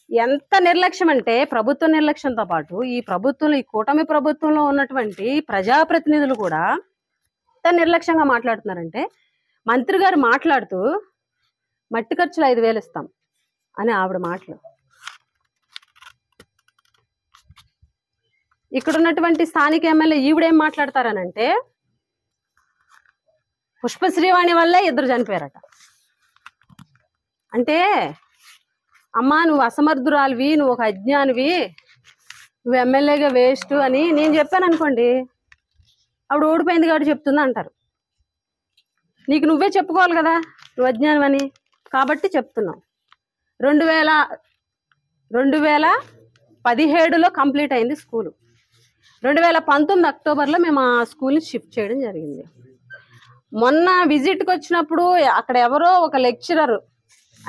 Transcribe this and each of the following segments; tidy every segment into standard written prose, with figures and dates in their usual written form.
ఎంత నిర్లక్ష్యం అంటే ప్రభుత్వ నిర్లక్ష్యంతో పాటు ఈ ప్రభుత్వంలో ఈ కూటమి ప్రభుత్వంలో ఉన్నటువంటి ప్రజాప్రతినిధులు కూడా ఎంత నిర్లక్ష్యంగా మాట్లాడుతున్నారంటే, మంత్రి గారు మాట్లాడుతూ మట్టి ఖర్చులు 5,000 ఇస్తాం అని ఆవిడ మాటలు. ఇక్కడ ఉన్నటువంటి స్థానిక ఎమ్మెల్యే ఈవిడేం మాట్లాడతారనంటే, పుష్పశ్రీవాణి వల్లే 2 చనిపోయారట. అంటే అమ్మా నువ్వు అసమర్థురాలివి, నువ్వు ఒక అజ్ఞానివి, నువ్వు ఎమ్మెల్యేగా వేస్ట్ అని నేను చెప్పాను అనుకోండి, ఆవిడ ఓడిపోయింది కాబట్టి చెప్తుందా అంటారు. నీకు నువ్వే చెప్పుకోవాలి కదా నువ్వు అజ్ఞానం అని, కాబట్టి చెప్తున్నావు. 2017లో కంప్లీట్ అయింది స్కూలు. 2019 అక్టోబర్లో మేము ఆ స్కూల్ని షిఫ్ట్ చేయడం జరిగింది. మొన్న విజిట్కి వచ్చినప్పుడు అక్కడ ఎవరో ఒక lecturer,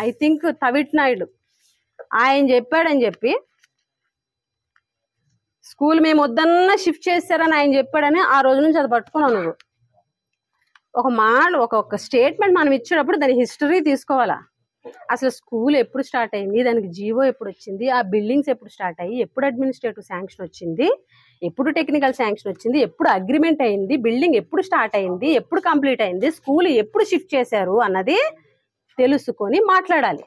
I think Tavit Naidu, ఆయన చెప్పాడని చెప్పి స్కూల్ మేము వద్దన్నా షిఫ్ట్ చేస్తారని ఆయన చెప్పాడని ఆ రోజు నుంచి అది పట్టుకున్నావు నువ్వు. ఒక స్టేట్మెంట్ మనం ఇచ్చేటప్పుడు దాని హిస్టరీ తీసుకోవాలా. అసలు స్కూల్ ఎప్పుడు స్టార్ట్ అయింది, దానికి జీవో ఎప్పుడు వచ్చింది, ఆ బిల్డింగ్స్ ఎప్పుడు స్టార్ట్ అయ్యి, ఎప్పుడు అడ్మినిస్ట్రేటివ్ శాంక్షన్ వచ్చింది, ఎప్పుడు టెక్నికల్ శాంక్షన్ వచ్చింది, ఎప్పుడు అగ్రిమెంట్ అయింది, బిల్డింగ్ ఎప్పుడు స్టార్ట్ అయింది, ఎప్పుడు కంప్లీట్ అయింది, స్కూల్ ఎప్పుడు షిఫ్ట్ చేశారు అన్నది తెలుసుకొని మాట్లాడాలి.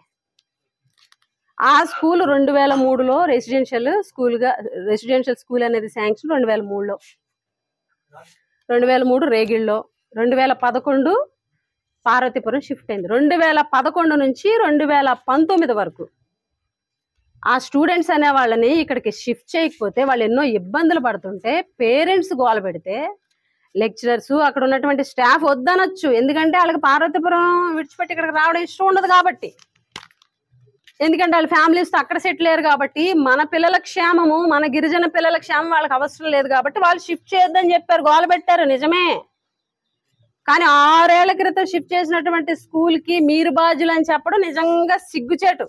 ఆ స్కూల్ 2003లో రెసిడెన్షియల్ స్కూల్ అనేది శాంక్షన్ 2003లో, 2003 రేగిళ్ళలో, 2011 పార్వతీపురం షిఫ్ట్ అయింది. 2011 నుంచి 2019 వరకు ఆ స్టూడెంట్స్ అనే వాళ్ళని ఇక్కడికి షిఫ్ట్ చేయకపోతే వాళ్ళు ఎన్నో ఇబ్బందులు పడుతుంటే పేరెంట్స్ గోల పెడితే లెక్చరర్స్ అక్కడ ఉన్నటువంటి స్టాఫ్ వద్దనొచ్చు. ఎందుకంటే వాళ్ళకి పార్వతీపురం విడిచిపెట్టి ఇక్కడికి రావడం ఇష్టం ఉండదు కాబట్టి, ఎందుకంటే వాళ్ళ ఫ్యామిలీస్తో అక్కడ సెటిల్ అయ్యారు కాబట్టి, మన పిల్లల క్షేమము, మన గిరిజన పిల్లల క్షేమం వాళ్ళకి అవసరం లేదు కాబట్టి వాళ్ళు షిఫ్ట్ చేయొద్దని చెప్పారు, గోల పెట్టారు, నిజమే. కానీ 6 ఏళ్ల క్రితం షిఫ్ట్ చేసినటువంటి స్కూల్కి మీరు బాధ్యులు అని చెప్పడం నిజంగా సిగ్గుచేటు.